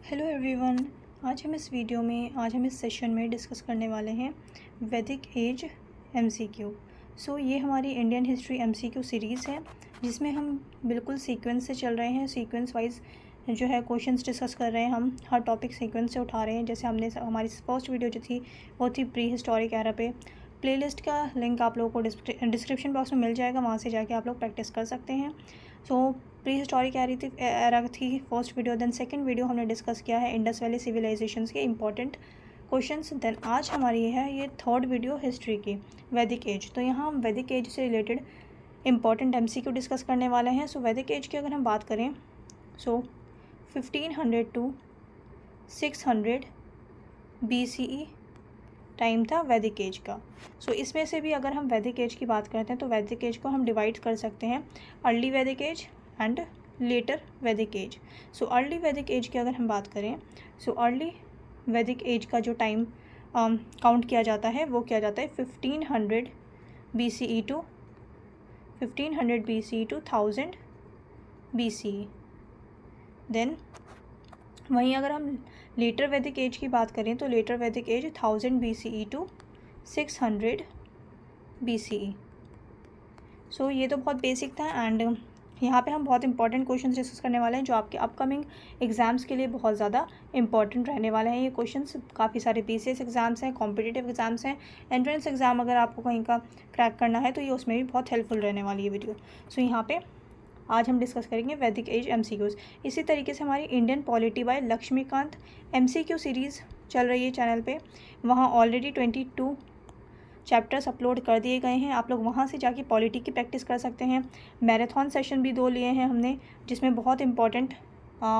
Hello everyone. आज हम इस सेशन में डिस्कस करने वाले हैं वैदिक एज एमसीक्यू। ये हमारी इंडियन हिस्ट्री एमसीक्यू सीरीज़ है जिसमें हम बिल्कुल सीक्वेंस से चल रहे हैं। सीक्वेंस वाइज जो है क्वेश्चंस डिस्कस कर रहे हैं। हम हर टॉपिक सीक्वेंस से उठा रहे हैं। जैसे हमारी फर्स्ट वीडियो जो थी वो थी प्री हिस्टोरिक एरा पे। प्लेलिस्ट का लिंक आप लोगों को डिस्क्रिप्शन बॉक्स में मिल जाएगा, वहाँ से जाके आप लोग प्रैक्टिस कर सकते हैं। प्री हिस्टोरिक एरा थी first video. Then second video हमने डिस्कस किया है इंडस वैली सिविलाइजेशंस के इंपॉर्टेंट क्वेश्चंस। देन आज हमारी ये थर्ड वीडियो हिस्ट्री की वैदिक एज। तो यहाँ हम वैदिक एज से रिलेटेड इंपॉर्टेंट एमसीक्यू डिस्कस करने वाले हैं। वैदिक एज की अगर हम बात करें 1500 to 600 BCE टाइम था वैदिक एज का। इसमें से भी अगर हम वैदिक एज की बात करते हैं तो वैदिक एज को हम डिवाइड कर सकते हैं अर्ली वैदिक as and later Vedic as. Early वैदिक एज की अगर हम बात करें अर्ली वैदिक एज का जो टाइम काउंट किया जाता है वो किया जाता है 1500 BCE टू 1000 BCE। देन वहीं अगर हम लेटर वैदिक एज की बात करें तो letter Vedic as 1000 BCE to 600 BCE। ये तो बहुत बेसिक था। एंड यहाँ पे हम बहुत इंपॉर्टेंट क्वेश्चंस डिस्कस करने वाले हैं जो आपके अपकमिंग एग्जाम्स के लिए बहुत ज़्यादा इंपॉर्टेंट रहने वाले हैं। ये क्वेश्चंस काफ़ी सारे BCS एग्जाम्स हैं, कॉम्पिटिटिव एग्जाम्स हैं, एंट्रेंस एग्जाम अगर आपको कहीं का क्रैक करना है तो ये उसमें भी बहुत हेल्पफुल रहने वाली है वीडियो। यहाँ पे आज हम डिस्कस करेंगे वैदिक एज एमसीक्यूज़। इसी तरीके से हमारी Indian polity by Laxmikant MCQ series चल रही है चैनल पे। वहाँ ऑलरेडी 22 चैप्टर्स अपलोड कर दिए गए हैं। आप लोग वहाँ से जाके पॉलिटी की प्रैक्टिस कर सकते हैं। मैराथन सेशन भी 2 लिए हैं हमने, जिसमें बहुत इंपॉर्टेंट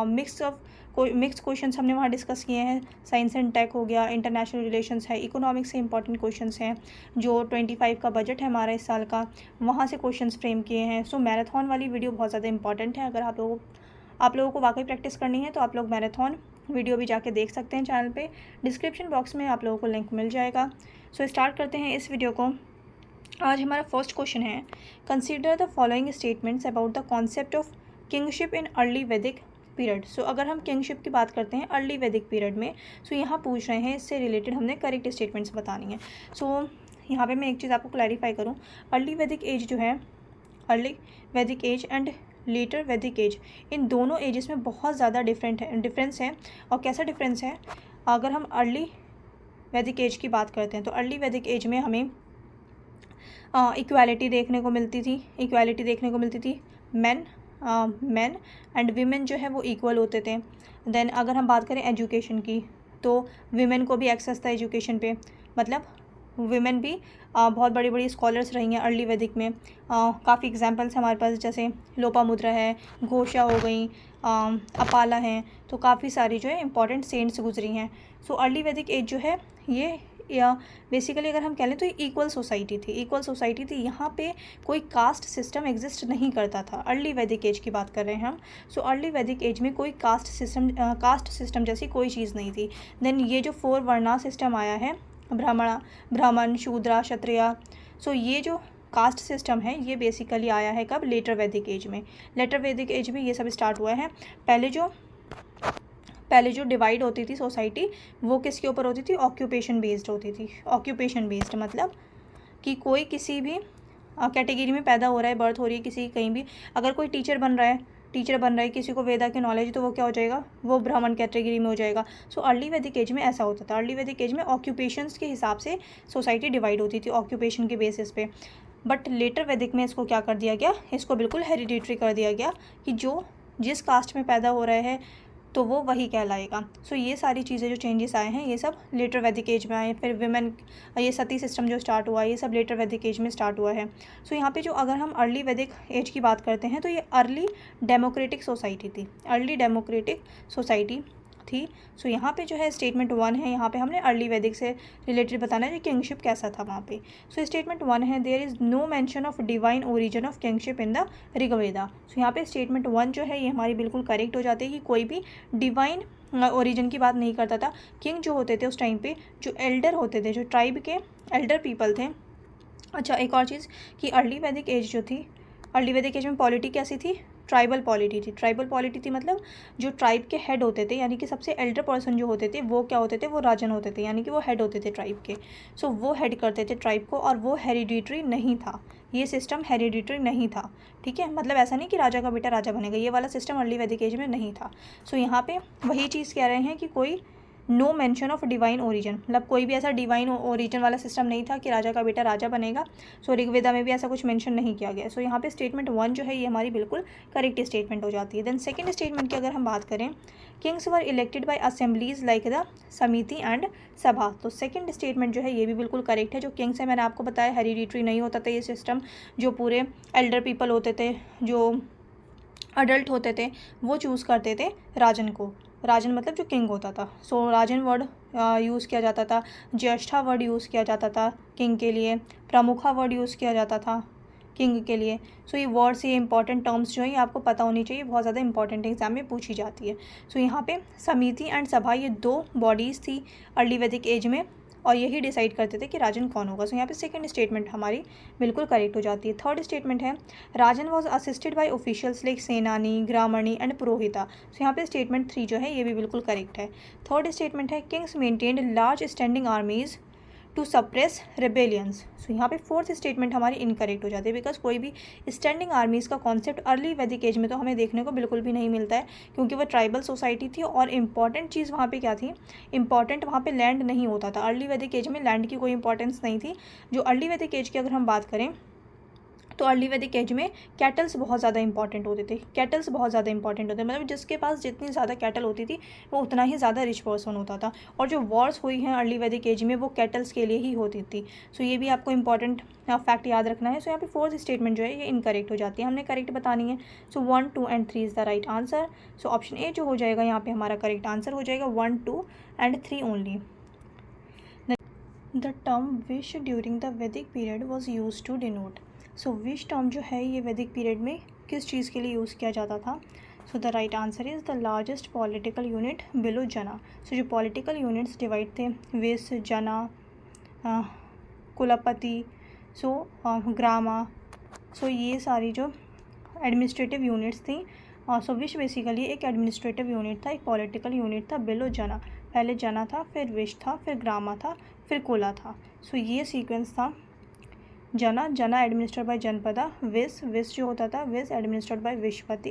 मिक्स क्वेश्चंस हमने वहाँ डिस्कस किए हैं। साइंस एंड टेक हो गया, इंटरनेशनल रिलेशंस है, इकोनॉमिक्स से इंपॉर्टेंट क्वेश्चंस हैं। जो 25 का बजट है हमारा इस साल का, वहाँ से क्वेश्चंस फ्रेम किए हैं। मैराथन वाली वीडियो बहुत ज़्यादा इंपॉर्टेंट है। अगर आप लोगों को वाकई प्रैक्टिस करनी है तो आप लोग मैराथन वीडियो भी जाके देख सकते हैं चैनल पे। डिस्क्रिप्शन बॉक्स में आप लोगों को लिंक मिल जाएगा। स्टार्ट करते हैं इस वीडियो को। आज हमारा फर्स्ट क्वेश्चन है, consider the following statements about the concept of kingship in early Vedic period. अगर हम किंगशिप की बात करते हैं अर्ली वैदिक पीरियड में, यहाँ पूछ रहे हैं इससे रिलेटेड हमने करेक्ट स्टेटमेंट्स बतानी है। यहाँ पे मैं एक चीज़ आपको क्लैरिफाई करूँ, अर्ली वैदिक एज जो है, अर्ली वैदिक as and later Vedic as, इन दोनों एजेस में बहुत ज़्यादा डिफरेंस है। और कैसा डिफरेंस है, अगर हम अर्ली वैदिक एज की बात करते हैं तो अर्ली वैदिक एज में हमें इक्वालिटी देखने को मिलती थी। मैन एंड वीमेन जो है वो इक्वल होते थे। देन अगर हम बात करें एजुकेशन की तो वीमेन को भी एक्सेस था एजुकेशन पे, मतलब वीमेन भी बहुत बड़ी बड़ी स्कॉलर्स रही हैं अर्ली वैदिक में। काफ़ी एग्जांपल्स हमारे पास, जैसे लोपामुद्रा है, घोषा हो गई, अपाला हैं, तो काफ़ी सारी जो है इंपॉर्टेंट सेंट्स गुजरी हैं। अर्ली वैदिक एज जो है ये बेसिकली अगर हम कह लें तो ये इक्वल सोसाइटी थी। यहाँ पे कोई कास्ट सिस्टम एग्जिस्ट नहीं करता था। अर्ली वैदिक एज की बात कर रहे हैं हम। अर्ली वैदिक एज में कोई कास्ट सिस्टम जैसी कोई चीज़ नहीं थी। देन ये जो 4 वर्णा सिस्टम आया है, ब्राह्मण, शूद्रा, क्षत्रिय, ये जो कास्ट सिस्टम है ये बेसिकली आया है कब, लेटर वैदिक एज में। लेटर वैदिक एज में ये सब स्टार्ट हुआ है। पहले जो डिवाइड होती थी सोसाइटी वो किसके ऊपर होती थी, ऑक्यूपेशन बेस्ड होती थी। ऑक्यूपेशन बेस्ड मतलब कि कोई किसी भी कैटेगरी में पैदा हो रहा है, बर्थ हो रही है किसी कहीं भी, अगर कोई टीचर बन रहा है, किसी को वेदा की नॉलेज, तो वो क्या हो जाएगा, वो ब्राह्मण कैटेगरी में हो जाएगा। अर्ली वैदिक एज में ऐसा होता था। अर्ली वैदिक एज में ऑक्यूपेशंस के हिसाब से सोसाइटी डिवाइड होती थी, ऑक्यूपेशन के बेसिस पे। बट लेटर वैदिक में इसको क्या कर दिया गया, इसको बिल्कुल हेरिडिटरी कर दिया गया कि जो जिस कास्ट में पैदा हो रहे हैं तो वो वही कहलाएगा। ये सारी चीज़ें जो चेंजेस आए हैं ये सब लेटर वैदिक एज में आए। फिर विमेन, ये सती सिस्टम जो स्टार्ट हुआ ये सब लेटर वैदिक एज में स्टार्ट हुआ है। यहाँ पे जो अगर हम अर्ली वैदिक एज की बात करते हैं तो ये अर्ली डेमोक्रेटिक सोसाइटी थी। यहाँ पे जो है स्टेटमेंट 1 है, यहाँ पे हमने अर्ली वैदिक से रिलेटेड बताना है कि किंगशिप कैसा था वहाँ पे। स्टेटमेंट 1 है, there is no mention of divine origin of kingship in the Rigveda. यहाँ पे स्टेटमेंट 1 जो है ये हमारी बिल्कुल करेक्ट हो जाती है कि कोई भी डिवाइन ओरिजिन की बात नहीं करता था। किंग जो होते थे उस टाइम पे, जो एल्डर होते थे, जो ट्राइब के एल्डर पीपल थे। अच्छा, एक और चीज़ कि अर्ली वैदिक एज जो थी, अर्ली वैदिक एज में पॉलिटी कैसी थी, ट्राइबल पॉलिटी थी। ट्राइबल पॉलिटी थी मतलब जो ट्राइब के हेड होते थे, यानी कि सबसे एल्डर पर्सन जो होते थे वो क्या होते थे, वो राजन होते थे, यानी कि वो हेड होते थे ट्राइब के। सो वो हेड करते थे ट्राइब को, और वो हेरिडिटरी नहीं था, ये सिस्टम हेरिडिटरी नहीं था। ठीक है, मतलब ऐसा नहीं कि राजा का बेटा राजा बनेगा, ये वाला सिस्टम अर्ली वैदिक एज में नहीं था। सो यहाँ पे वही चीज़ कह रहे हैं कि कोई no mention of divine origin, मतलब कोई भी ऐसा डिवाइन ओरिजिन वाला सिस्टम नहीं था कि राजा का बेटा राजा बनेगा। सो ऋग्वेदा में भी ऐसा कुछ मेंशन नहीं किया गया। सो यहाँ पे स्टेटमेंट 1 जो है ये हमारी बिल्कुल करेक्ट स्टेटमेंट हो जाती है। देन सेकंड स्टेटमेंट की अगर हम बात करें, Kings were elected by assemblies like the समिति एंड सभा, तो सेकंड स्टेटमेंट जो है ये भी बिल्कुल करेक्ट है। जो किंग्स है मैंने आपको बताया हेरिडिटरी नहीं होता था ये सिस्टम, जो पूरे एल्डर पीपल होते थे, जो अडल्ट होते थे, वो चूज़ करते थे राजन को। राजन मतलब जो किंग होता था। सो राजन वर्ड यूज़ किया जाता था, ज्येष्ठा वर्ड यूज़ किया जाता था किंग के लिए, प्रमुखा वर्ड यूज़ किया जाता था किंग के लिए। सो ये वर्ड्स, ये इंपॉर्टेंट टर्म्स जो हैं ये आपको पता होनी चाहिए, बहुत ज़्यादा इंपॉर्टेंट एग्जाम में पूछी जाती है। सो यहाँ पे समिति एंड सभा ये 2 बॉडीज़ थी अर्ली वैदिक एज में, और यही डिसाइड करते थे कि राजन कौन होगा। सो यहाँ पे सेकंड स्टेटमेंट हमारी बिल्कुल करेक्ट हो जाती है। थर्ड स्टेटमेंट है, rajan was assisted by officials like senani, gramani and पुरोहिता। सो यहाँ पे स्टेटमेंट 3 जो है ये भी बिल्कुल करेक्ट है। थर्ड स्टेटमेंट है, kings maintained large standing armies to suppress rebellions. So यहाँ पे फोर्थ स्टेटमेंट हमारी इनकरेक्ट हो जाती है, बिकॉज कोई भी स्टैंडिंग आर्मीज़ का कॉन्सेप्ट अर्ली वैदिक एज में तो हमें देखने को बिल्कुल भी नहीं मिलता है, क्योंकि वो ट्राइबल सोसाइटी थी। और इम्पॉर्टेंट चीज़ वहाँ पे क्या थी, इंपॉर्टेंट वहाँ पे लैंड नहीं होता था। अर्ली वैदिक एज में लैंड की कोई इंपॉर्टेंस नहीं थी। जो अर्ली वैदिक एज की अगर हम बात करें तो अर्ली वैदिक एज में कैटल्स बहुत ज़्यादा इंपॉर्टेंट होते थे। कैटल्स बहुत ज़्यादा इंपॉर्टेंट होते थे, मतलब जिसके पास जितनी ज़्यादा कैटल होती थी वो उतना ही ज़्यादा रिच पर्सन होता था। और जो वॉर्स हुई हैं अर्ली वैदिक एज में वो कैटल्स के लिए ही होती थी। सो ये भी आपको इंपॉर्टेंट फैक्ट याद रखना है। सो यहाँ पे फोर्थ स्टेटमेंट जो है ये इनकरेक्ट हो जाती है, हमने करेक्ट बतानी है। सो 1, 2 and 3 is the right answer. So option A जो हो जाएगा यहाँ पे हमारा करेक्ट आंसर हो जाएगा, 1, 2 and 3 only. The term vish during the Vedic period was use to denote. So vish term जो है ये वैदिक पीरियड में किस चीज़ के लिए यूज़ किया जाता था। सो the right answer is the largest political unit below जना। सो जो पॉलिटिकल यूनिट्स डिवाइड थे, विश, जना, कुलपति, ग्रामा, सो ये सारी जो एडमिनिस्ट्रेटिव यूनिट्स थी। सो विश बेसिकली एक एडमिनिस्ट्रेटिव यूनिट था, एक पॉलिटिकल यूनिट था बिलो जना। पहले जना था, फिर विश था, फिर ग्रामा था, फिर कुला था। सो ये सीक्वेंस था। जना एडमिनिस्टर्ड बाय जनपदा, विश जो होता था vish administered by vishpati,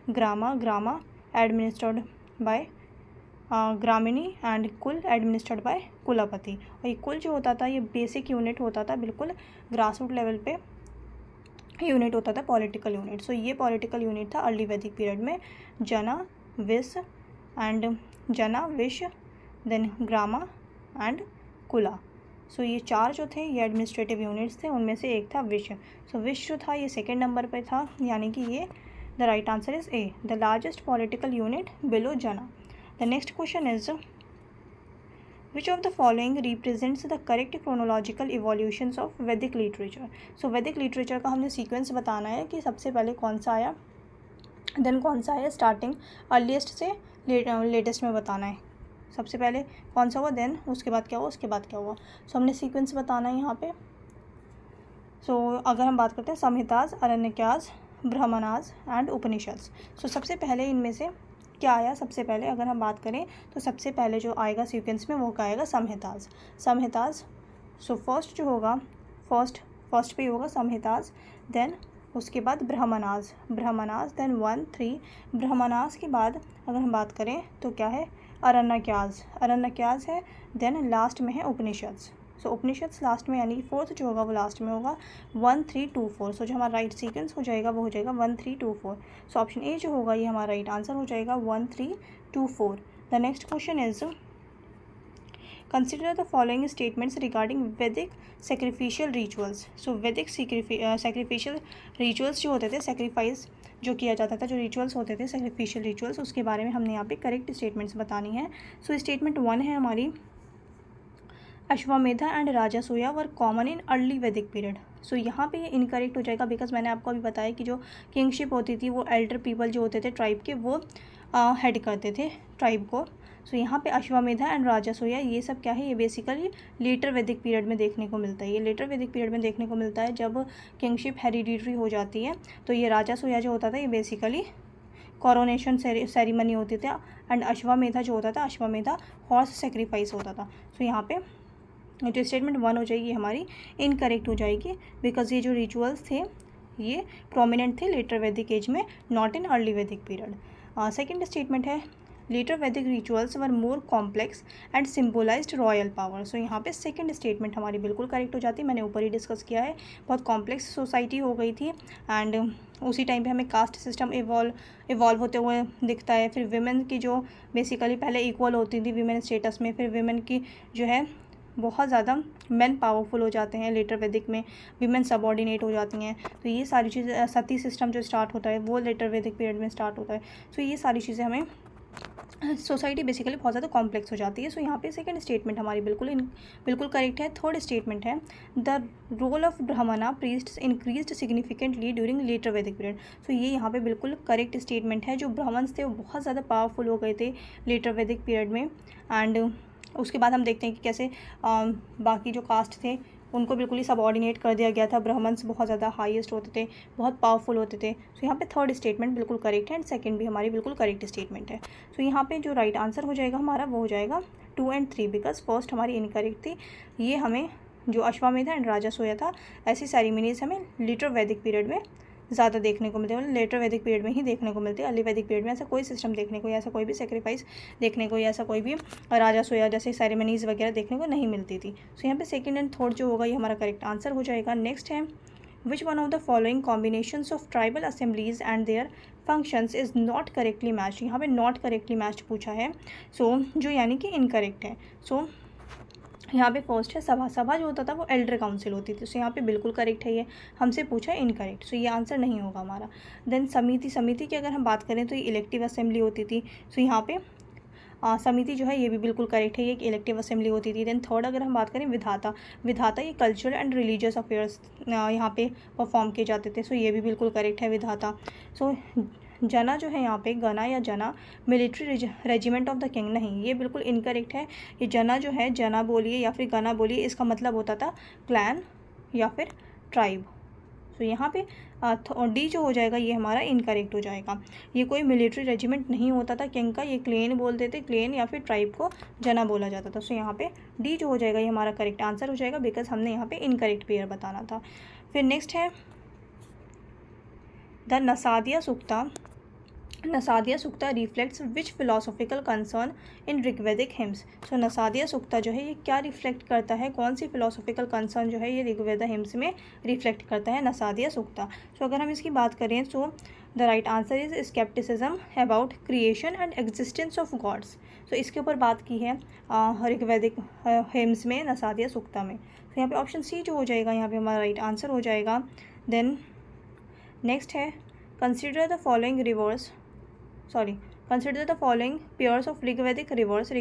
grama administered by gramani and kul administered by kulpati. और ये कुल जो होता था ये बेसिक यूनिट होता था, बिल्कुल ग्रास रूट लेवल पे यूनिट होता था, पॉलिटिकल यूनिट। सो ये पॉलिटिकल यूनिट था अर्ली वैदिक पीरियड में, जना, विश, देन ग्रामा एंड कुला। सो ये 4 जो थे ये एडमिनिस्ट्रेटिव यूनिट्स थे, उनमें से एक था विश। सो विश जो था ये सेकेंड नंबर पे था, यानी कि ये the right answer is A, the largest political unit below jana. The next question is, which of the following represents the correct chronological evolutions of Vedic literature. So Vedic literature का हमने sequence बताना है कि सबसे पहले कौन सा आया, देन कौन सा आया, स्टार्टिंग अर्लीस्ट से लेटेस्ट में बताना है। सबसे पहले कौन सा हुआ, देन उसके बाद क्या हुआ, उसके बाद क्या हुआ। सो हमने सीक्वेंस बताना है यहाँ पे। सो अगर हम बात करते हैं संहिताज, अरण्यकाज, ब्राह्मणाज एंड उपनिषद्स। सो सबसे पहले इनमें से क्या आया, सबसे पहले अगर हम बात करें तो सबसे पहले जो आएगा सीक्वेंस में वो क्या आएगा, संहिताज। सो फर्स्ट जो होगा, फर्स्ट पे होगा संहिताज, देन उसके बाद ब्राह्मणाज, देन 1, 3 ब्राह्मणाज के बाद अगर हम बात करें तो क्या है, अरण्यकाज है, देन लास्ट में है उपनिषद्स। सो उपनिषद्स लास्ट में, यानी कि फोर्थ जो होगा वो लास्ट में होगा, 1, 3, 2, 4। सो जो हमारा राइट सीक्वेंस हो जाएगा वो हो जाएगा 1, 3, 2, 4। सो ऑप्शन ए जो होगा ये हमारा राइट आंसर हो जाएगा 1, 3, 2, 4। The next question is, consider the following statements regarding वैदिक सेक्रीफिशियल रिचुअल्स। सो वैदिक सेक्रीफिशियल रिचुअल्स जो होते थे, सेक्रीफाइस जो किया जाता था, जो रिचुअल्स होते थे सेक्रीफिशियल रिचुअल्स, उसके बारे में हमने यहाँ पे करेक्ट स्टेटमेंट्स बतानी है। सो स्टेटमेंट 1 है हमारी, ashvamedha and rajasuya were common in early Vedic period. So यहाँ पे ये इनकरेक्ट हो जाएगा, बिकॉज मैंने आपको अभी बताया कि जो किंगशिप होती थी वो एल्डर पीपल जो होते थे ट्राइब के, वो हेड करते थे ट्राइब को। सो यहाँ पे अश्वमेधा एंड राजासूया ये सब क्या है, ये बेसिकली लेटर वैदिक पीरियड में देखने को मिलता है। ये लेटर वैदिक पीरियड में देखने को मिलता है जब किंगशिप हेरिडिटरी हो जाती है। तो ये राजासूया जो होता था ये बेसिकली कॉरोनेशन सेरेमनी होती थी। एंड अश्वमेधा जो होता था, अश्वमेधा हॉर्स सेक्रीफाइस होता था। सो यहाँ पे जो स्टेटमेंट 1 हो जाएगी हमारी इनकरेक्ट हो जाएगी, बिकॉज ये जो रिचुअल्स थे ये प्रोमिनेंट थे लेटर वैदिक एज में, not in early Vedic period. Second statement है later Vedic rituals were more complex and symbolized royal power. So यहाँ पे सेकंड स्टेटमेंट हमारी बिल्कुल करेक्ट हो जाती है। मैंने ऊपर ही डिस्कस किया है, बहुत कॉम्प्लेक्स सोसाइटी हो गई थी एंड उसी टाइम पे हमें कास्ट सिस्टम इवॉल्व होते हुए दिखता है। फिर विमेन की जो बेसिकली पहले इक्वल होती थी विमेन स्टेटस में, फिर विमेन की जो है बहुत ज़्यादा मेन पावरफुल हो जाते हैं लेटर वैदिक में, विमेन सबॉर्डिनेट हो जाती हैं। तो ये सारी चीज़ें, सती सिस्टम जो स्टार्ट होता है वो लेटर वैदिक पीरियड में स्टार्ट होता है। सो ये सारी चीज़ें हमें सोसाइटी बेसिकली बहुत ज़्यादा कॉम्प्लेक्स हो जाती है। सो यहाँ पे सेकंड स्टेटमेंट हमारी बिल्कुल करेक्ट है। थर्ड स्टेटमेंट है द रोल ऑफ ब्राह्मणा priests increased significantly during later वैदिक पीरियड। सो ये यहाँ पे बिल्कुल करेक्ट स्टेटमेंट है। जो ब्राह्मण्स थे वो बहुत ज़्यादा पावरफुल हो गए थे लेटर वैदिक पीरियड में। एंड उसके बाद हम देखते हैं कि कैसे बाकी जो कास्ट थे उनको बिल्कुल ही सबऑर्डिनेट कर दिया गया था। ब्राह्मण्स बहुत ज़्यादा हाईएस्ट होते थे, बहुत पावरफुल होते थे। सो यहाँ पे थर्ड स्टेटमेंट बिल्कुल करेक्ट है एंड सेकंड भी हमारी बिल्कुल करेक्ट स्टेटमेंट है। सो यहाँ पे जो राइट आंसर हो जाएगा हमारा वो हो जाएगा 2 और 3, बिकॉज फर्स्ट हमारी इनकरेक्ट थी। ये हमें जो अश्वमेधा एंड राजासूया था, ऐसी सेरेमनीज हमें लेटर वैदिक पीरियड में ज़्यादा देखने को मिलते हैं, लेटर वैदिक पीरियड में ही देखने को मिलती है। अर्ली वैदिक पीरियड में ऐसा कोई सिस्टम देखने को या ऐसा कोई भी सेक्रीफाइस देखने को या ऐसा कोई भी राजासूया जैसे सेरेमनीज वगैरह देखने को नहीं मिलती थी। सो यहाँ पे सेकंड एंड थर्ड जो होगा ये हमारा करेक्ट आंसर हो जाएगा। नेक्स्ट है which one of the following combinations of tribal assemblies and their functions is not correctly matched. यहाँ पे नॉट करेक्टली मैच्ड पूछा है, सो जो यानी कि इनकरेक्ट है। सो यहाँ पे फर्स्ट है सभा। सभा जो होता था वो एल्डर काउंसिल होती थी। सो यहाँ पे बिल्कुल करेक्ट है, ये हमसे पूछा है इनकरेक्ट। सो ये आंसर नहीं होगा हमारा। देन समिति। समिति की अगर हम बात करें तो ये इलेक्टिव असेंबली होती थी। सो यहाँ पे समिति जो है ये भी बिल्कुल करेक्ट है, ये एक इलेक्टिव असेंबली होती थी। देन थर्ड अगर हम बात करें विधाता। विधाता ये कल्चरल एंड रिलीजियस अफेयर्स यहाँ पे परफॉर्म किए जाते थे। सो ये भी बिल्कुल करेक्ट है विधाता। सो जना जो है यहाँ पे गना या जना military regiment of the king, नहीं ये बिल्कुल इनकरेक्ट है। ये जना जो है, जना बोलिए या फिर गना बोलिए, इसका मतलब होता था क्लैन या फिर ट्राइब। तो यहाँ पे डी जो हो जाएगा ये हमारा इनकरेक्ट हो जाएगा। ये कोई मिलिट्री रेजिमेंट नहीं होता था किंग का, ये क्लेन बोलते थे, क्लेन या फिर ट्राइब को जना बोला जाता था। सो यहाँ पे डी जो हो जाएगा ये हमारा करेक्ट आंसर हो जाएगा, बिकॉज हमने यहाँ पे इनकरेक्ट पेयर बताना था। फिर नेक्स्ट है the Nasadiya Sukta. Nasadiya Sukta reflects which philosophical concern in Rigvedic hymns. So Nasadiya Sukta जो है ये क्या रिफ्लेक्ट करता है, कौन सी फिलोसॉफिकल कंसर्न जो है ये ऋग्वेद हिम्स में रिफ्लेक्ट करता है नसादिया सुक्ता। सो अगर हम इसकी बात करें so the right answer is scepticism about creation and existence of gods. So इसके ऊपर बात की है ऋग्वेदिक हिम्स में, नसादिया सुक्ता में। तो यहाँ पे ऑप्शन सी जो हो जाएगा यहाँ पे हमारा राइट आंसर हो जाएगा। देन नेक्स्ट है consider the following pairs of Rigvedic rivers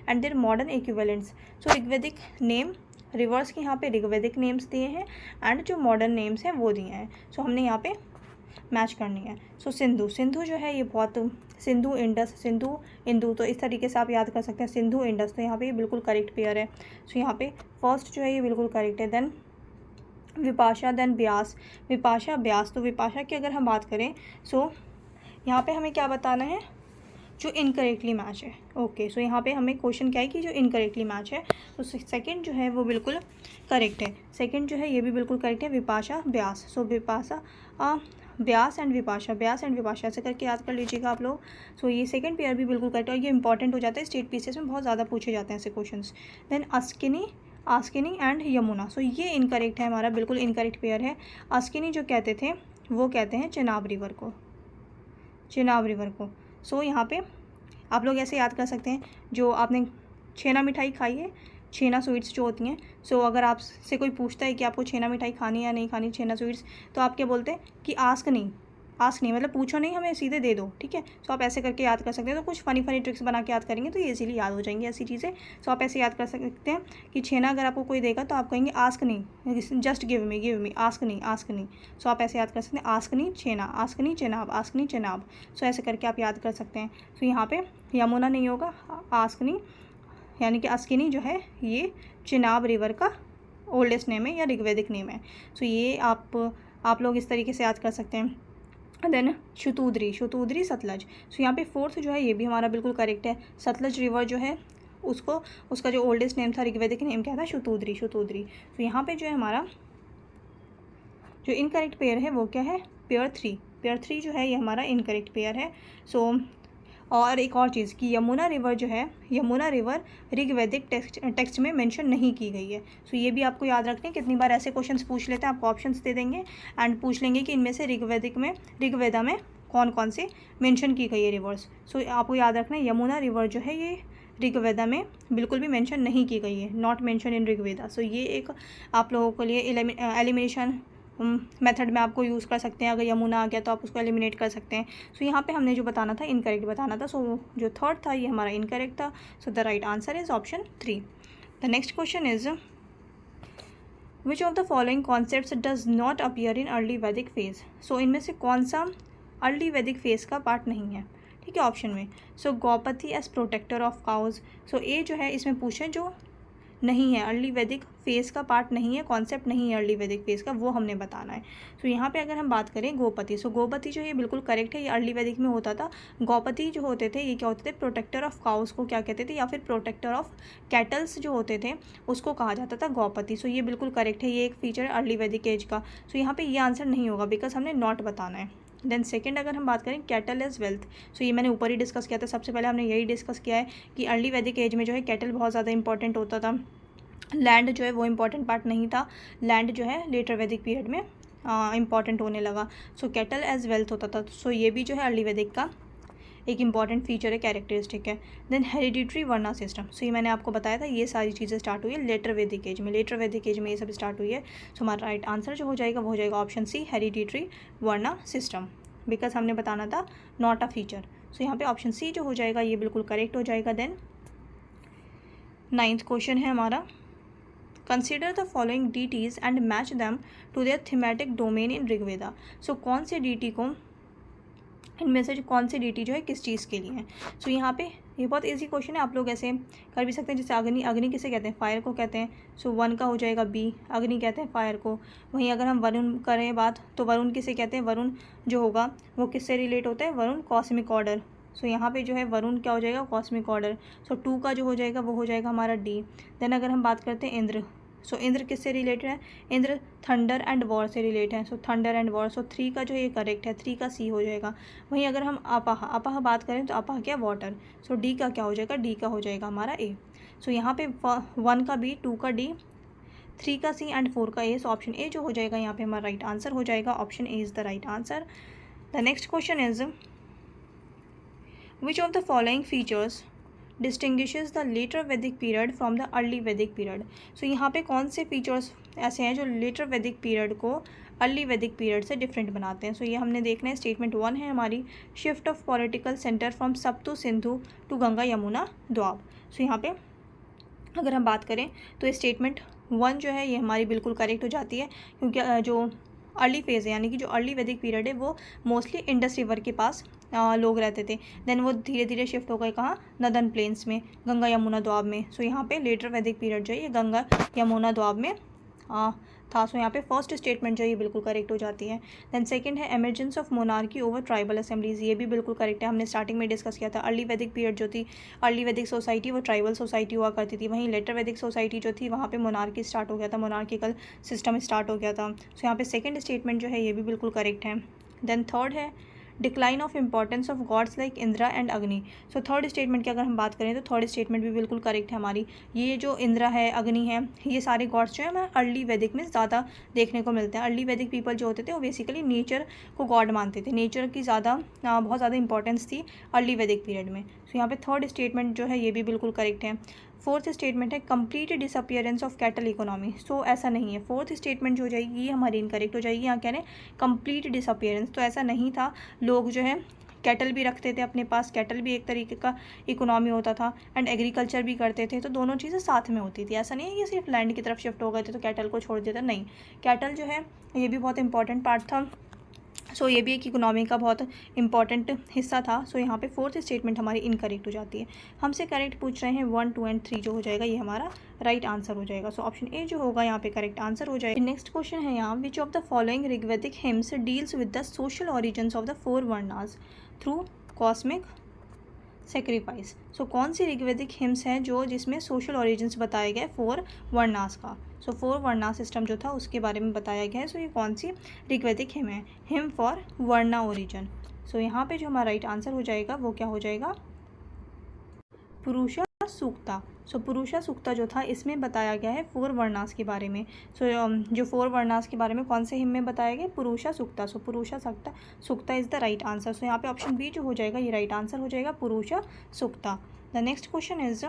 and their modern equivalents. So Rigvedic name rivers के यहाँ पे ऋग्वेदिक नेम्स दिए हैं एंड जो मॉडर्न नेम्स हैं वो दिए हैं। सो हमने यहाँ पे मैच करनी है। सो सिंधु जो है ये बहुत, सिंधु इंडस, सिंधु इंदु, तो इस तरीके से आप याद कर सकते हैं सिंधु इंडस। तो यहाँ पे ये बिल्कुल करेक्ट पेयर है। सो यहाँ पे फर्स्ट जो है ये बिल्कुल करेक्ट है। Then Vipasha, then Beas, Vipasha Beas. तो विपाशा की अगर हम बात करें सो यहाँ पे हमें क्या बताना है, जो इनकरेक्टली मैच है। ओके, सो यहाँ पे हमें क्वेश्चन क्या है कि जो इनकरेक्टली मैच है। तो सेकंड जो है वो बिल्कुल करेक्ट है। सेकंड जो है ये भी बिल्कुल करेक्ट है, विपाशा ब्यास। सो विपाशा ब्यास एंड विपाशा ऐसे करके याद कर लीजिएगा आप लोग। सो ये सेकंड पेयर भी बिल्कुल करेक्ट है और ये इंपॉर्टेंट हो जाता है, स्टेट पीसीएस में बहुत ज़्यादा पूछे जाते हैं ऐसे question. Then Askini and Yamuna. So ये इनकरेक्ट है हमारा, बिल्कुल इनकरेक्ट पेयर है। अस्किनी जो कहते थे वो कहते हैं चिनाब रिवर को। सो यहाँ पे आप लोग ऐसे याद कर सकते हैं, जो आपने छेना मिठाई खाई है, छेना स्वीट्स जो होती हैं। सो अगर आपसे कोई पूछता है कि आपको छेना मिठाई खानी है या नहीं खानी, छेना स्वीट्स, तो आप क्या बोलते हैं कि आस्क नहीं, आस्क नहीं मतलब पूछो नहीं, हमें सीधे दे दो, ठीक है। सो आप ऐसे करके याद कर सकते हैं। तो कुछ फ़नी फ़नी ट्रिक्स बना के याद करेंगे तो इजीली याद हो जाएंगी ऐसी चीज़ें। सो आप ऐसे याद कर सकते हैं कि छेना अगर आपको कोई देगा तो आप कहेंगे आस्क नहीं, जस्ट गिव मी, आस्क नहीं। सो आप ऐसे याद कर सकते हैं, आस्क नहीं छेना, आस्क नहीं चेनाब, आस्क नहीं चेनाब। सो ऐसे करके आप याद कर सकते हैं। सो यहाँ पे यमुना नहीं होगा, आस्क नहीं, यानी कि अस्किनी जो है ये चिनाब रिवर का ओल्डेस्ट नेम है या ऋग्वेदिक नेम है। सो ये आप लोग इस तरीके से याद कर सकते हैं। देन शुतूद्री सतलज। सो यहाँ पे फोर्थ जो है ये भी हमारा बिल्कुल करेक्ट है। सतलज रिवर जो है उसका जो ओल्डेस्ट नेम था ऋग्वेदिक नेम क्या था, शुतूद्री। तो यहाँ पे जो है हमारा जो इनकरेक्ट पेयर है वो क्या है, पेयर थ्री जो है ये हमारा इनकरेक्ट पेयर है। सो और एक और चीज़ कि यमुना रिवर जो है, यमुना रिवर ऋग्वैदिक टेक्स्ट में मेंशन नहीं की गई है। सो ये भी आपको याद रखना है। कितनी बार ऐसे क्वेश्चंस पूछ लेते हैं, आपको ऑप्शंस दे देंगे एंड पूछ लेंगे कि इनमें से ऋग्वेदा में कौन कौन से मेंशन की गई है रिवर्स। सो आपको याद रखना है यमुना रिवर जो है ये ऋग्वेदा में बिल्कुल भी मेंशन नहीं की गई है, नॉट मेंशन इन ऋग्वेदा। सो ये एक आप लोगों के लिए एलिमिनेशन मेथड में आपको यूज़ कर सकते हैं। अगर यमुना आ गया तो आप उसको एलिमिनेट कर सकते हैं। सो यहाँ पे हमने जो बताना था इनकरेक्ट बताना था। सो जो थर्ड था ये हमारा इनकरेक्ट था। सो the right answer is option 3। The next question is which of the following concepts does not appear in early वैदिक फेज। सो इनमें से कौन सा अर्ली वैदिक फेज का पार्ट नहीं है, ठीक है, ऑप्शन में। सो गौपति एज प्रोटेक्टर ऑफ काउज। सो ए जो है इसमें पूछें जो नहीं है, अर्ली वैदिक फेज़ का पार्ट नहीं है, कॉन्सेप्ट नहीं है अर्ली वैदिक फेज़ का, वो हमने बताना है। सो यहाँ पे अगर हम बात करें गोपति, सो गोपति जो है बिल्कुल करेक्ट है, ये अर्ली वैदिक में होता था। गौपति जो होते थे ये क्या होते थे, प्रोटेक्टर ऑफ काउस को क्या कहते थे, या फिर प्रोटेक्टर ऑफ कैटल्स जो होते थे उसको कहा जाता था गौपति। सो ये बिल्कुल करेक्ट है, ये एक फीचर है अर्ली वैदिक एज का। सो यहाँ पर ये आंसर नहीं होगा बिकॉज हमने नॉट बताना है। देन सेकंड अगर हम बात करें कैटल एज वेल्थ, सो ये मैंने ऊपर ही डिस्कस किया था। सबसे पहले हमने यही डिस्कस किया है कि अर्ली वैदिक एज में जो है कैटल बहुत ज़्यादा इंपॉर्टेंट होता था, लैंड जो है वो इम्पॉर्टेंट पार्ट नहीं था। लैंड जो है लेटर वैदिक पीरियड में इम्पॉर्टेंट होने लगा। सो कैटल एज वेल्थ होता था। सो ये भी जो है अर्ली वैदिक का एक इंपॉर्टेंट फीचर है, कैरेक्टरिस्टिक है। देन हेरिडिटरी वर्ना सिस्टम, सो ये मैंने आपको बताया था, ये सारी चीज़ें स्टार्ट हुई है लेटर वैदिक एज में, ये सब स्टार्ट हुई है। सो हमारा राइट आंसर जो हो जाएगा वो हो जाएगा option C, hereditary varna system, because हमने बताना था नॉट अ फीचर। सो यहाँ पे ऑप्शन सी जो हो जाएगा ये बिल्कुल करेक्ट हो जाएगा। देन 9th क्वेश्चन है हमारा, consider the following deities and match them to their thematic domain in Rigveda. So कौन से डीटी को, इनमें से कौन से डीटी जो है किस चीज़ के लिए है। सो यहाँ पे ये बहुत इजी क्वेश्चन है, आप लोग ऐसे कर भी सकते हैं। जैसे अग्नि किसे कहते हैं, फायर को कहते हैं। सो 1 का हो जाएगा बी, अग्नि कहते हैं फायर को। वहीं अगर हम वरुण करें बात तो वरुण किसे कहते हैं, वरुण जो होगा वो किससे रिलेट होता है, वरुण कॉस्मिक ऑर्डर। सो यहाँ पे जो है वरुण क्या हो जाएगा, कॉस्मिक ऑर्डर। सो 2 का जो हो जाएगा वो हो जाएगा हमारा डी। देन अगर हम बात करते हैं इंद्र, सो इंद्र किससे रिलेटेड है, इंद्र थंडर एंड वॉर से रिलेटेड है। सो थंडर एंड वॉर। सो 3 का जो ये करेक्ट है, 3 का सी हो जाएगा। वहीं अगर हम अपाह बात करें तो अपाह क्या, वाटर। सो डी का क्या हो जाएगा, डी का हो जाएगा हमारा ए। सो यहाँ पे 1 का बी, 2 का डी, 3 का सी एंड 4 का ए। सो ऑप्शन ए जो हो जाएगा यहाँ पे हमारा राइट आंसर हो जाएगा, option A is the right answer. The next question is which of the following features distinguishes the later Vedic period from the early Vedic period। सो यहाँ पे कौन से फीचर्स ऐसे हैं जो लेटर वैदिक पीरियड को अर्ली वैदिक पीरियड से डिफरेंट बनाते हैं। सो ये हमने देखना है। स्टेटमेंट 1 है हमारी, shift of political centre from Sapta Sindhu to Ganga Yamuna doab. So यहाँ पे अगर हम बात करें तो स्टेटमेंट 1 जो है ये हमारी बिल्कुल करेक्ट हो जाती है, क्योंकि जो अर्ली फेज़ है यानी कि जो अर्ली वैदिक पीरियड है वो मोस्टली इंडस रिवर के पास लोग रहते थे। देन वो धीरे धीरे शिफ्ट हो गए कहाँ, नदन प्लेन्स में, गंगा यमुना द्वाब में। सो यहाँ पे लेटर वैदिक पीरियड जो है ये गंगा यमुना द्वाब में था। सो यहाँ पे फर्स्ट स्टेटमेंट जो है ये बिल्कुल करेक्ट हो जाती है। देन सेकंड है emergence of monarchy over tribal assemblies, ये भी बिल्कुल करेक्ट है, हमने स्टार्टिंग में डिस्कस किया था। अर्ली वैदिक पीरियड जो थी, अर्ली वैदिक सोसाइटी वो ट्राइबल सोसाइटी हुआ करती थी। वहीं लेटर वैदिक सोसाइटी जो थी वहाँ पे मोनार्की स्टार्ट हो गया था, मोनार्किकल सिस्टम स्टार्ट हो गया था। सो यहाँ पे सेकेंड स्टेटमेंट जो है ये भी बिल्कुल करेक्ट है। देन थर्ड है decline of importance of gods like Indra and Agni. So third statement की अगर हम बात करें तो थर्ड स्टेटमेंट भी बिल्कुल करेक्ट है हमारी। ये जो इंद्रा है, अग्नि है, ये सारे गॉड्स जो है हमें अर्ली वैदिक में ज़्यादा देखने को मिलते हैं। अर्ली वैदिक पीपल जो होते थे वो बेसिकली नेचर को गॉड मानते थे, नेचर की बहुत ज़्यादा इंपॉर्टेंस थी अर्ली वैदिक पीरियड में। सो यहाँ पे थर्ड स्टेटमेंट जो है ये भी बिल्कुल करेक्ट है। फोर्थ स्टेटमेंट है complete disappearance of cattle economy. So ऐसा नहीं है, फोर्थ स्टेटमेंट जो हो जाएगी ये हमारी इनकरेक्ट हो जाएगी। यहाँ कह रहे हैं कंप्लीट डिसअपियरेंस, तो ऐसा नहीं था। लोग जो है कैटल भी रखते थे अपने पास, कैटल भी एक तरीके का इकोनॉमी होता था, एंड एग्रीकल्चर भी करते थे, तो दोनों चीज़ें साथ में होती थी। ऐसा नहीं है कि सिर्फ लैंड की तरफ शिफ्ट हो गए थे तो कैटल को छोड़ दिया था, नहीं, कैटल जो है ये भी बहुत इंपॉर्टेंट पार्ट था। सो ये भी एक इकोनॉमी का बहुत इंपॉर्टेंट हिस्सा था। सो यहाँ पे फोर्थ स्टेटमेंट हमारी इनकरेक्ट हो जाती है। हमसे करेक्ट पूछ रहे हैं 1, 2 एंड 3 जो हो जाएगा ये हमारा राइट आंसर हो जाएगा। सो ऑप्शन ए जो होगा यहाँ पे करेक्ट आंसर हो जाएगा। नेक्स्ट क्वेश्चन है यहाँ, which of the following Rigvedic hymns deals with the social origins of the 4 varnas through cosmic sacrifice. So कौन सी ऋग्वेदिक हिम्स है जो जिसमें सोशल ऑरिजिन्स बताए गए 4 वर्णास का। सो 4 वर्णास सिस्टम जो था उसके बारे में बताया गया है। सो ये कौन सी ऋग्वेदिक हिम है, हिम फॉर वर्णा ओरिजिन। सो यहाँ पे जो हमारा राइट आंसर हो जाएगा वो क्या हो जाएगा, पुरुषा सूक्ता। सो पुरुषा सूक्ता जो था इसमें बताया गया है 4 वर्णास के बारे में। सो जो 4 वर्णास के बारे में कौन से हिम में बताया गया, पुरुषा सूक्ता। सो पुरुषा सूक्ता इज द राइट आंसर। सो यहाँ पे ऑप्शन बी जो हो जाएगा ये राइट आंसर हो जाएगा, Purusha Sukta. The next question is,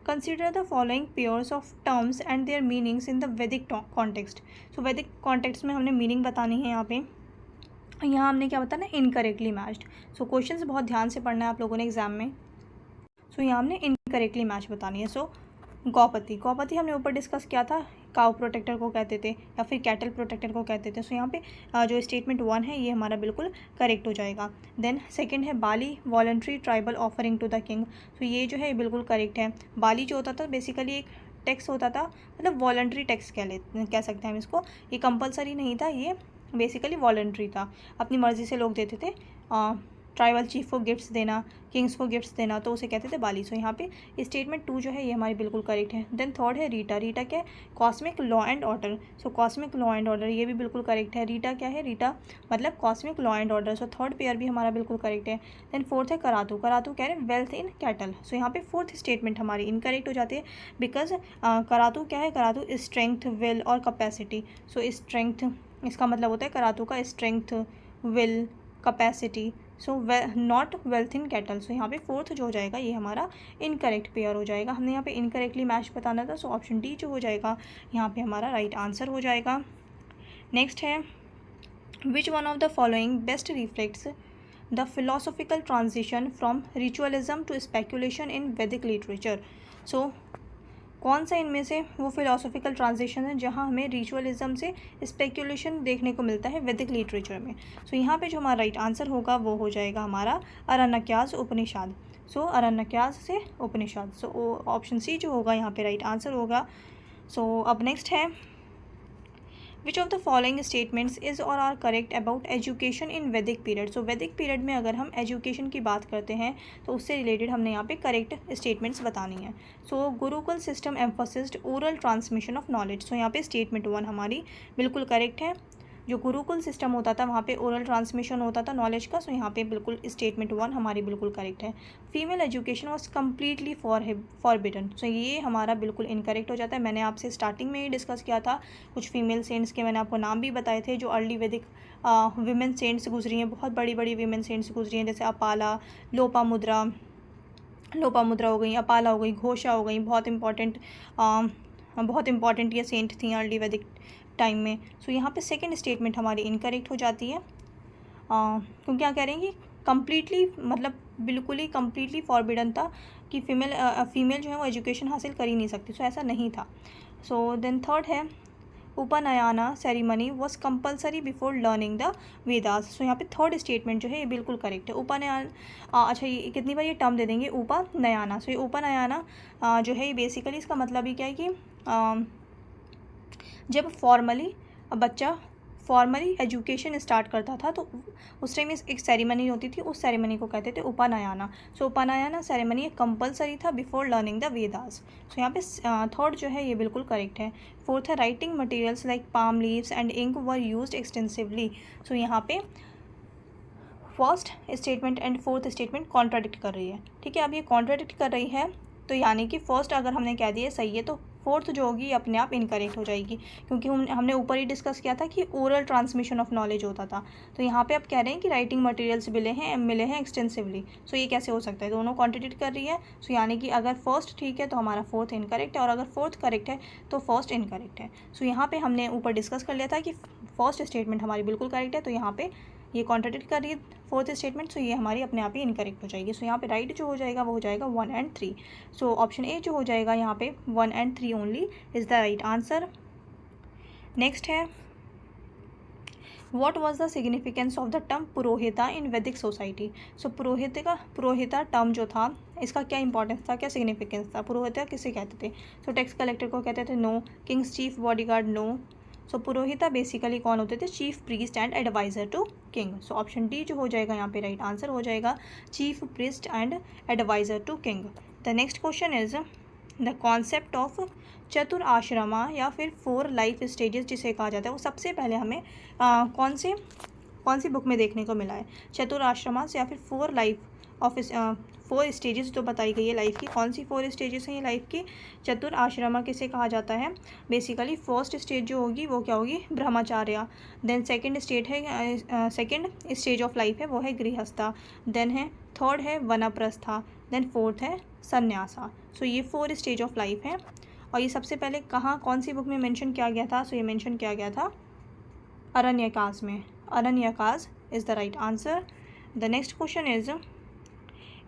consider the following pairs of terms and their meanings in the Vedic context. So Vedic context में हमने मीनिंग बतानी है। यहाँ हमने क्या बताना, इनकरेक्टली मैच्ड। सो क्वेश्चन बहुत ध्यान से पढ़ना है आप लोगों ने एग्जाम में। सो यहाँ हमने इनकरेक्टली मैच बतानी है। सो गौपति, गौपति हमने ऊपर डिस्कस किया था, काउ प्रोटेक्टर को कहते थे या फिर कैटल प्रोटेक्टर को कहते थे। सो यहाँ पे जो स्टेटमेंट 1 है ये हमारा बिल्कुल करेक्ट हो जाएगा। देन सेकंड है bali voluntary tribal offering to the king. So ये जो है बिल्कुल करेक्ट है। बाली जो होता था बेसिकली एक टैक्स होता था, मतलब वॉलंटरी टैक्स कह सकते हैं हम इसको। ये कंपलसरी नहीं था, ये बेसिकली वॉलंटरी था, अपनी मर्ज़ी से लोग देते थे। ट्राइबल चीफ को गिफ्ट्स देना, किंग्स को गिफ्ट्स देना, तो उसे कहते थे बाली। सो यहाँ पे स्टेटमेंट 2 जो है ये हमारी बिल्कुल करेक्ट है। देन थर्ड है रीटा, रीटा क्या है, cosmic law and order. So cosmic law and order ये भी बिल्कुल करेक्ट है। रीटा क्या है, रीटा मतलब cosmic law and order. So third pair भी हमारा बिल्कुल करेक्ट है। देन फोर्थ है करातू, करातू कह रहे हैं वेल्थ इन कैटल। सो यहाँ पे फोर्थ स्टेटमेंट हमारी इनकरेक्ट हो जाती है, बिकॉज करातू क्या है, करातू स्ट्रेंथ, विल और कैपेसिटी। सो स्ट्रेंथ इसका मतलब होता है करातू का strength, will, capacity. So not wealth in cattle. So यहाँ पे फोर्थ जो हो जाएगा ये हमारा इनकरेक्ट पेयर हो जाएगा। हमने यहाँ पे इनकरेक्टली मैच बताना था। सो ऑप्शन डी जो हो जाएगा यहाँ पे हमारा राइट आंसर हो जाएगा। नेक्स्ट है, which one of the following best reflects the philosophical transition from ritualism to speculation in Vedic literature. सो कौन सा इनमें से वो फिलोसॉफिकल ट्रांजिशन है जहाँ हमें रिचुअलिज्म से स्पेकुलेशन देखने को मिलता है वैदिक लिटरेचर में। सो यहाँ पे जो हमारा राइट आंसर होगा वो हो जाएगा हमारा अरण्यकास उपनिषद। सो अरण्यकास से उपनिषद। सो ऑप्शन सी जो होगा यहाँ पे राइट आंसर होगा। सो अब नेक्स्ट है, which of the following statements is और are correct about education in Vedic period. सो वैदिक पीरियड में अगर हम एजुकेशन की बात करते हैं तो उससे रिलेटेड हमने यहाँ पे करेक्ट स्टेटमेंट्स बतानी है। So gurukul system emphasised oral transmission of knowledge. So यहाँ पे स्टेटमेंट 1 हमारी बिल्कुल करेक्ट है। जो गुरुकुल सिस्टम होता था वहाँ पे ओरल ट्रांसमिशन होता था नॉलेज का। सो यहाँ पे बिल्कुल स्टेटमेंट 1 हमारी बिल्कुल करेक्ट है। Female education was completely forbidden. So ये हमारा बिल्कुल इनकरेक्ट हो जाता है। मैंने आपसे स्टार्टिंग में ही डिस्कस किया था कुछ फीमेल सेंट्स के, मैंने आपको नाम भी बताए थे जो अर्ली वैदिक विमेन सेंट्स गुजरी हैं, बहुत बड़ी बड़ी विमेन सेंट्स गुजरी हैं, जैसे अपाला, लोपामुद्रा हो गई, अपाला हो गई, घोषा हो गई, बहुत इंपॉर्टेंट ये सेंट थी अर्ली वैदिक टाइम में। सो यहाँ पे सेकंड स्टेटमेंट हमारी इनकरेक्ट हो जाती है, क्योंकि क्या कह रहे हैं कि कम्प्लीटली मतलब बिल्कुल ही कम्प्लीटली फॉरबिडन था कि फीमेल जो है वो एजुकेशन हासिल कर ही नहीं सकती। सो ऐसा नहीं था। सो देन थर्ड है, upanayana ceremony was compulsory before learning the Vedas. So यहाँ पे थर्ड स्टेटमेंट जो है ये बिल्कुल करेक्ट है। उपनयन, अच्छा ये कितनी बार ये टर्म दे देंगे, उपनयना। सो ये उपनयना जो है ये बेसिकली इसका मतलब ही क्या है कि जब फॉर्मली एजुकेशन स्टार्ट करता था तो उस टाइम एक सेरेमनी होती थी, उस सेरेमनी को कहते थे उपनयना। सो उपनयना सेरेमनी कंपलसरी था before learning the Vedas. So यहाँ पे थर्ड जो है ये बिल्कुल करेक्ट है। फोर्थ है, writing materials like palm leaves and ink were used extensively. So यहाँ पे first statement and fourth statement contradict कर रही है। ठीक है, अब ये कॉन्ट्राडिक्ट कर रही है तो यानी कि फर्स्ट अगर हमने कह दिया सही है तो फोर्थ जो होगी अपने आप इनकरेक्ट हो जाएगी, क्योंकि हमने ऊपर ही डिस्कस किया था कि ओरल ट्रांसमिशन ऑफ नॉलेज होता था। तो यहाँ पे आप कह रहे हैं कि राइटिंग मटेरियल्स मिले हैं एक्सटेंसिवली। सो ये कैसे हो सकता है, दोनों कॉन्ट्रडिक्ट कर रही है। सो यानी कि अगर फर्स्ट ठीक है तो हमारा फोर्थ इनकरेक्ट है, और अगर फोर्थ करेक्ट है तो फर्स्ट इनकरेक्ट है। सो यहाँ पे हमने ऊपर डिस्कस कर लिया था कि फर्स्ट स्टेटमेंट हमारी बिल्कुल करेक्ट है, तो यहाँ पे ये कॉन्ट्रडिक्ट कर रही है फोर्थ स्टेटमेंट। सो ये हमारी अपने आप ही इनकरेक्ट हो जाएगी। सो यहाँ पे राइट जो हो जाएगा वो हो जाएगा 1 and 3। सो ऑप्शन ए जो हो जाएगा यहाँ पे 1 and 3 only is the right answer. Next है, what was the significance of the term purohita in Vedic society. So पुरोहिता term जो था इसका क्या इंपॉर्टेंस था, क्या सिग्निफिकेंस था। पुरोहिता किसे कहते थे, सो टैक्स कलेक्टर को कहते थे, no. King's chief bodyguard, no. So purohita basically कौन होते थे, chief priest and adviser to king. So option D जो हो जाएगा यहाँ पे राइट आंसर हो जाएगा, chief priest and adviser to king. The next question is the concept of chatur ashrama या फिर 4 लाइफ स्टेजेस जिसे कहा जाता है, वो सबसे पहले हमें कौन सी बुक में देखने को मिला है। चतुर आश्रमास या फिर 4 लाइफ ऑफ 4 स्टेजेस जो बताई गई है लाइफ की, कौन सी 4 स्टेजेस हैं ये लाइफ की। चतुर आश्रमा किसे कहा जाता है, बेसिकली फर्स्ट स्टेज जो होगी वो क्या होगी, brahmacharya. Then second stage of life है वो है गृहस्था। देन है थर्ड है वनप्रस्था। देन फोर्थ है संन्यासा। सो ये 4 स्टेज ऑफ लाइफ हैं, और ये सबसे पहले कौन सी बुक में मेंशन किया गया था। सो ये मेंशन किया गया था अरण्यकास में। Aranyakas is the right answer. The next question is,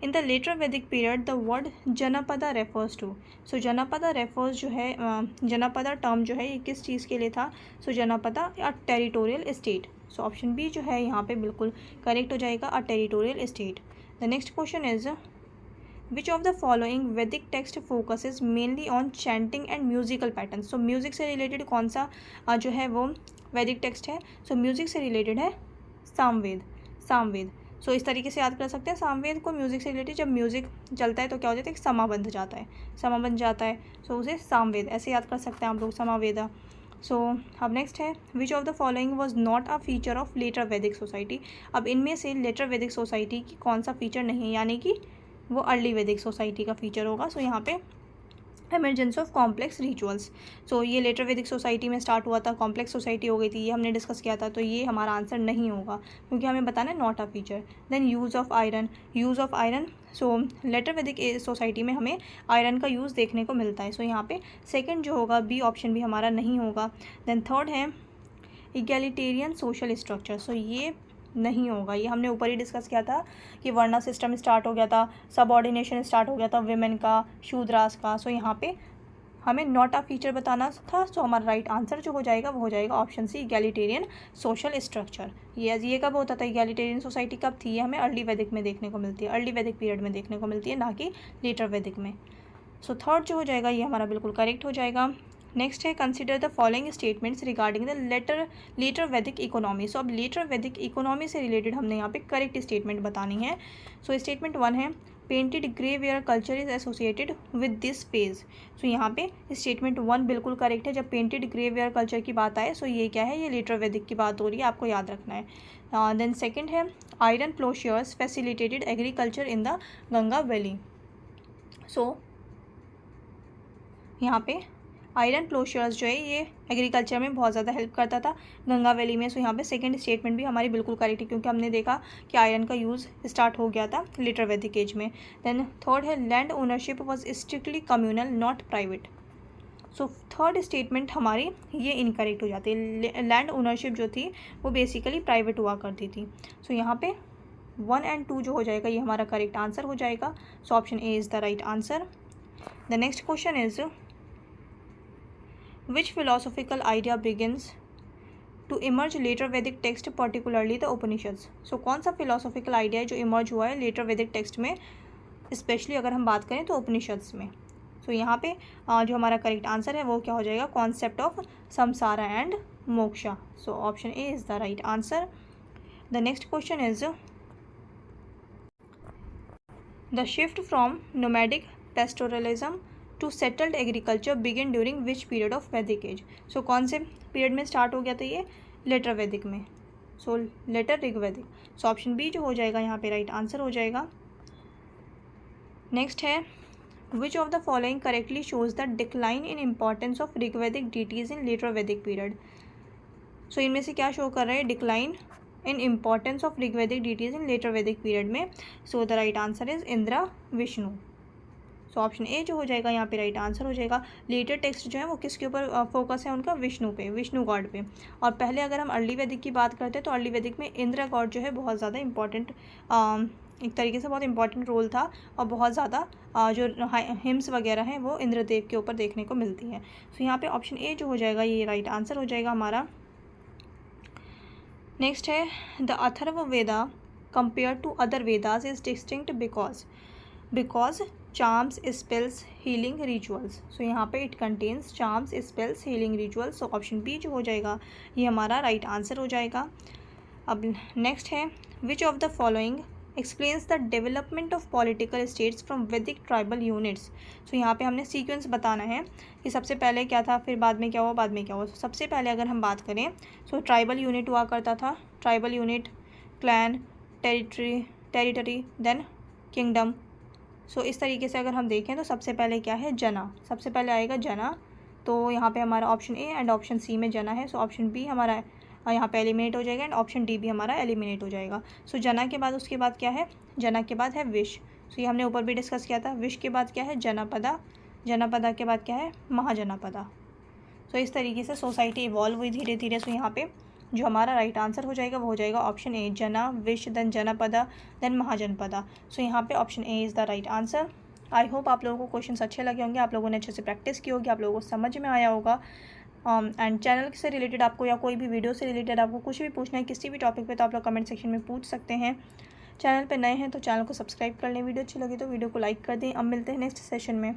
in the later वैदिक period the word janapada refers to. So janapada refers जो है, जनपदा टर्म जो है ये किस चीज़ के लिए था। सो जनपदा या territorial state. So option B जो है यहाँ पे बिल्कुल करेक्ट हो जाएगा, a territorial state. The next question is, which of the following Vedic text focuses mainly on chanting and musical pattern. So music से रिलेटेड कौन सा जो है वो वैदिक टेक्स्ट है। सो म्यूजिक से रिलेटेड है सामवेद। सो इस तरीके से याद कर सकते हैं सामवेद को म्यूजिक से रिलेटेड। जब म्यूजिक चलता है तो क्या हो जाता है, समा बन जाता है। सो उसे सामवेद ऐसे याद कर सकते हैं आप लोग, समावेदा। सो अब नेक्स्ट है, which of the following was not a feature of later Vedic society. अब इनमें से लेटर वैदिक सोसाइटी की कौन सा फीचर नहीं है, यानी कि वो अर्ली वैदिक सोसाइटी का फीचर होगा। सो यहाँ पे एमरजेंस ऑफ कॉम्प्लेक्स रिचुअल्स। सो ये लेटर वैदिक सोसाइटी में स्टार्ट हुआ था, कॉम्प्लेक्स सोसाइटी हो गई थी, ये हमने डिस्कस किया था। तो ये हमारा आंसर नहीं होगा, क्योंकि हमें बताना है not a feature. Then use of iron. So later Vedic society में हमें आयरन का यूज़ देखने को मिलता है। सो यहाँ पे सेकंड जो होगा, बी ऑप्शन भी हमारा नहीं होगा। देन थर्ड है इगैलिटेरियन सोशल स्ट्रक्चर। सो ये नहीं होगा, ये हमने ऊपर ही डिस्कस किया था कि वर्णा सिस्टम स्टार्ट हो गया था, सबऑर्डिनेशन स्टार्ट हो गया था विमेन का, शूद्रास का। सो यहाँ पे हमें नॉट अ फीचर बताना था। सो हमारा राइट आंसर जो हो जाएगा वो हो जाएगा option C, egalitarian social structure. ये कब होता था, इगैलिटेरियन सोसाइटी कब थी, ये हमें अर्ली वैदिक में देखने को मिलती है, अर्ली वैदिक पीरियड में देखने को मिलती है, ना कि लेटर वैदिक में। सो थर्ड जो हो जाएगा ये हमारा बिल्कुल करेक्ट हो जाएगा। नेक्स्ट है, consider the following statements regarding the later Vedic economy. So अब लेटर वैदिक इकोनॉमी से रिलेटेड हमने यहाँ पे करेक्ट स्टेटमेंट बतानी है। सो स्टेटमेंट 1 है, painted grey ware culture is associated with this phase. So यहाँ पे स्टेटमेंट 1 बिल्कुल करेक्ट है। जब पेंटेड ग्रे वेयर कल्चर की बात आए, सो ये क्या है, ये लेटर वैदिक की बात हो रही है, आपको याद रखना है। देन सेकेंड है, iron ploughshares facilitated agriculture in the Ganga valley. So यहाँ पे आयरन प्लोशियर्स जो है ये एग्रीकल्चर में बहुत ज़्यादा हेल्प करता था गंगा वैली में। सो यहाँ पे सेकंड स्टेटमेंट भी हमारी बिल्कुल करेक्ट है, क्योंकि हमने देखा कि आयरन का यूज़ स्टार्ट हो गया था लेटर वैदिक एज में। देन थर्ड है, land ownership was strictly communal not private. So third statement हमारी ये इनकरेक्ट हो जाती है, लैंड ओनरशिप जो थी वो बेसिकली प्राइवेट हुआ करती थी। सो यहाँ पे 1 and 2 जो हो जाएगा ये हमारा करेक्ट आंसर हो जाएगा। सो option A is the right answer. The next question is, which philosophical idea begins to emerge later Vedic text, particularly the Upanishads। सो कौन सा philosophical idea है जो emerge हुआ है later Vedic text में, स्पेशली अगर हम बात करें तो उपनिषद्स में। सो यहाँ पे जो हमारा करेक्ट आंसर है वो क्या हो जाएगा, concept of samsara and moksha. So option A is the right answer. The next question is, the shift from nomadic pastoralism to settled agriculture begin during which period of Vedic age. So कौन से period में start हो गया था ये, letter वैदिक में। सो letter ऋग्वैदिक। सो option B जो हो जाएगा यहाँ पे राइट आंसर हो जाएगा। नेक्स्ट है, which of the following correctly shows the decline in importance of Rigvedic deities in later वैदिक पीरियड। सो इनमें से क्या शो कर रहा है, decline in importance of Rigvedic deities in later वैदिक पीरियड में। So the right answer is Indra Vishnu. So option A जो हो जाएगा यहाँ पे राइट आंसर हो जाएगा। लेटर टेक्स्ट जो है वो किसके ऊपर फोकस है उनका, विष्णु पे, विष्णु गॉड पे। और पहले अगर हम अर्ली वैदिक की बात करते हैं तो अर्ली वैदिक में इंद्र गॉड जो है बहुत ज़्यादा इंपॉर्टेंट, एक तरीके से बहुत इंपॉर्टेंट रोल था, और बहुत ज़्यादा जो हिम्स वगैरह हैं वो इंद्रदेव के ऊपर देखने को मिलती हैं। सो यहाँ पे ऑप्शन ए जो हो जाएगा ये राइट आंसर हो जाएगा हमारा। नेक्स्ट है the Atharva Veda compare to other Vedas is distinct because charms spells healing rituals. So यहाँ पे it contains charms spells healing rituals. So option B जो हो जाएगा ये हमारा राइट आंसर हो जाएगा। अब नेक्स्ट है which of the following explains the development of political states from वैदिक ट्राइबल यूनिट्स। सो यहाँ पे हमने सीक्वेंस बताना है कि सबसे पहले क्या था, फिर बाद में क्या हुआ, बाद में क्या हुआ। सबसे पहले अगर हम बात करें सो ट्राइबल यूनिट हुआ करता था, tribal unit, clan, territory, then kingdom. So इस तरीके से अगर हम देखें तो सबसे पहले क्या है, जना, सबसे पहले आएगा जना। तो यहाँ पे हमारा option A and option C में जना है। सो ऑप्शन बी हमारा यहाँ पे एलिमिनेट हो जाएगा एंड ऑप्शन डी भी हमारा एलिमिनेट हो जाएगा। सो जना के बाद उसके बाद क्या है, जना के बाद है विश। सो ये हमने ऊपर भी डिस्कस किया था। विश के बाद क्या है, जनपदा, जनपदा के बाद क्या है, महाजनपदा। सो इस तरीके से सोसाइटी इवॉल्व हुई धीरे धीरे। सो यहाँ पे जो हमारा राइट आंसर हो जाएगा वो हो जाएगा ऑप्शन ए, जना, विश, देन जनपदा, देन महाजनपदा। सो यहाँ पे option A is the right answer. I hope आप लोगों को क्वेश्चंस अच्छे लगे होंगे, आप लोगों ने अच्छे से प्रैक्टिस की होगी, आप लोगों को समझ में आया होगा। एंड चैनल से रिलेटेड आपको या कोई भी वीडियो से रिलेटेड आपको कुछ भी पूछना है किसी भी टॉपिक पे तो आप लोग कमेंट सेक्शन में पूछ सकते हैं। चैनल पे नए हैं तो चैनल को सब्सक्राइब कर लें, वीडियो अच्छी लगी तो वीडियो को लाइक कर दें। अब मिलते हैं नेक्स्ट सेशन में।